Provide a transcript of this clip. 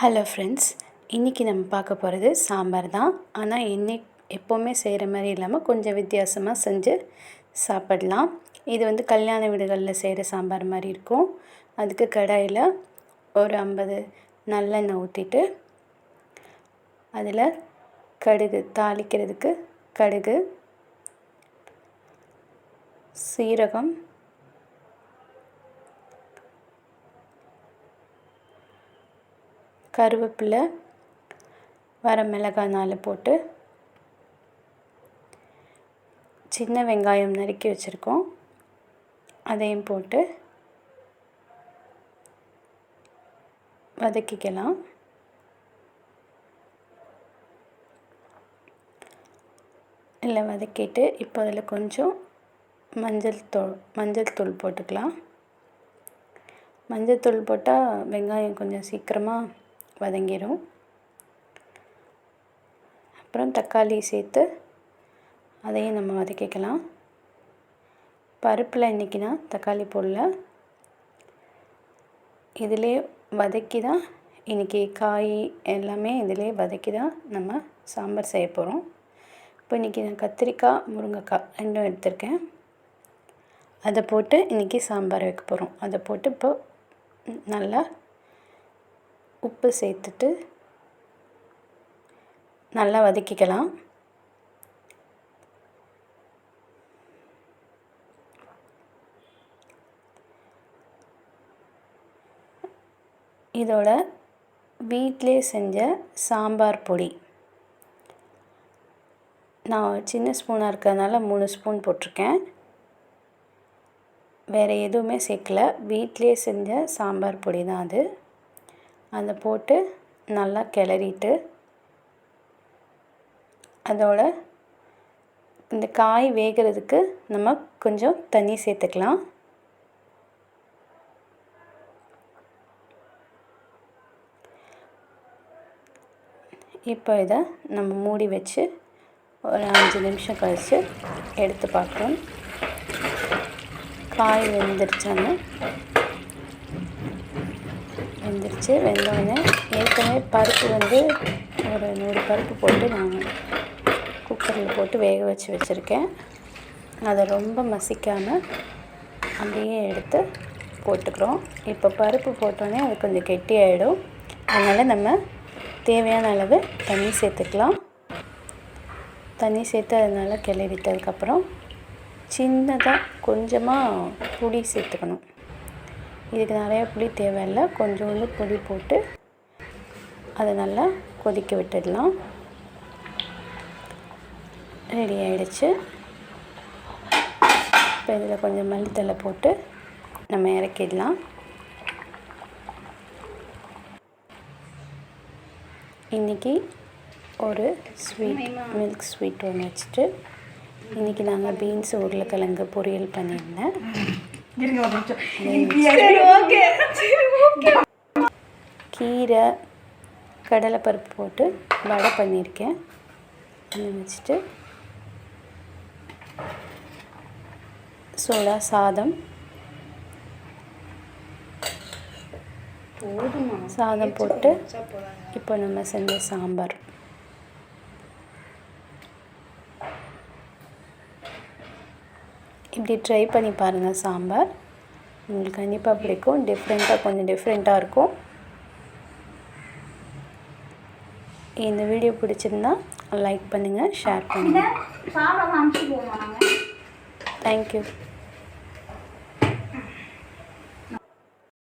Hello friends, இன்றைக்கி நம்ம பார்க்க போகிறது சாம்பார் தான். ஆனால் எப்போவுமே செய்கிற மாதிரி இல்லாமல் கொஞ்சம் வித்தியாசமாக செஞ்சு சாப்பிடலாம். இது கல்யாண வீடுகளில் செய்கிற சாம்பார் மாதிரி இருக்கும். அதுக்கு கடாயில் ஒரு 50 நல்லெண்ணெய் ஊற்றிட்டு அதில் கடுகு, தாளிக்கிறதுக்கு கடுகு, சீரகம், கருவேப்பிலை, வரமிளகாய் 4 போட்டு, சின்ன வெங்காயம் நறுக்கி வச்சுருக்கோம் அதையும் போட்டு வதக்கிக்கலாம். இல்லை வதக்கிட்டு இப்போ அதில் கொஞ்சம் மஞ்சள் தூள் போட்டுக்கலாம். மஞ்சள் தூள் போட்டால் வெங்காயம் கொஞ்சம் சீக்கிரமாக வதங்கிடும். அப்புறம் தக்காளி சேர்த்து அதையும் நம்ம வதக்கிக்கலாம். பருப்பில் இன்றைக்கி நான் தக்காளி போடல, இதிலே வதக்கி தான் இன்றைக்கி காய் எல்லாமே இதிலே வதக்கி தான் நம்ம சாம்பார் செய்ய போகிறோம். இப்போ இன்றைக்கி நான் கத்திரிக்காய், முருங்கைக்காய் 2 எடுத்திருக்கேன். அதை போட்டு இன்றைக்கி சாம்பார் வைக்க போகிறோம். அதை போட்டு இப்போ நல்லா உப்பு சேர்த்துட்டு நல்லா வதக்கிக்கலாம். இதோட வீட்டிலே செஞ்ச சாம்பார் பொடி நான் சின்ன ஸ்பூனாக இருக்கிறதுனால 3 ஸ்பூன் போட்டிருக்கேன். வேறு எதுவுமே சேர்க்கல, வீட்டிலே செஞ்ச சாம்பார் பொடி தான் அது. அதை போட்டு நல்லா கிளறிட்டு அதோட இந்த காய் வேகிறதுக்கு நம்ம கொஞ்சம் தண்ணி சேர்த்துக்கலாம். இப்போ இதை நம்ம மூடி வச்சு ஒரு 5 நிமிஷம் கழித்து எடுத்து பார்ப்போம் காய் வெந்துருச்சான்னு. வெந்தோடனே ஏற்கனவே பருப்பு ஒரு 100 பருப்பு போட்டு நான் குக்கரில் போட்டு வேக வச்சுருக்கேன். அதை ரொம்ப மசிக்காமல் அப்படியே எடுத்து போட்டுக்கிறோம். இப்போ பருப்பு போட்டோன்னே அது கொஞ்சம் கெட்டியாகிடும். அதனால் நம்ம தேவையான அளவு தண்ணி சேர்த்துக்கலாம். தண்ணி சேர்த்து அதனால் கிளறிட்டதுக்கப்புறம் சின்னதாக கொஞ்சமாக புளி சேர்த்துக்கணும். இதுக்கு நிறையா புளி தேவையில்லை, கொஞ்சோண்டு புளி போட்டு அதை நல்லா கொதிக்க விட்டுடலாம். ரெடி ஆகிடுச்சு. இப்போ இதில் கொஞ்சம் மல்லித்தழை போட்டு நம்ம இறக்கிடலாம். இன்றைக்கி ஒரு மில்க் ஸ்வீட் ஒன்று வச்சுட்டு இன்றைக்கி நாங்கள் பீன்ஸ் உருளைக்கிழங்கு பொரியல் பண்ணியிருந்தேன். கீரை, கடலைப்பருப்பு போட்டு வடை பண்ணியிருக்கேன். அதை வச்சுட்டு சோளா சாதம் போட்டு இப்போ நம்ம செஞ்ச சாம்பார். இப்படி ட்ரை பண்ணி பாருங்கள். சாம்பார் உங்களுக்கு கண்டிப்பாக பிடிக்கும். கொஞ்சம் டிஃப்ரெண்ட்டாக இருக்கும். இந்த வீடியோ பிடிச்சிருந்தா லைக் பண்ணுங்கள், ஷேர் பண்ணுங்கள். தேங்க்யூ.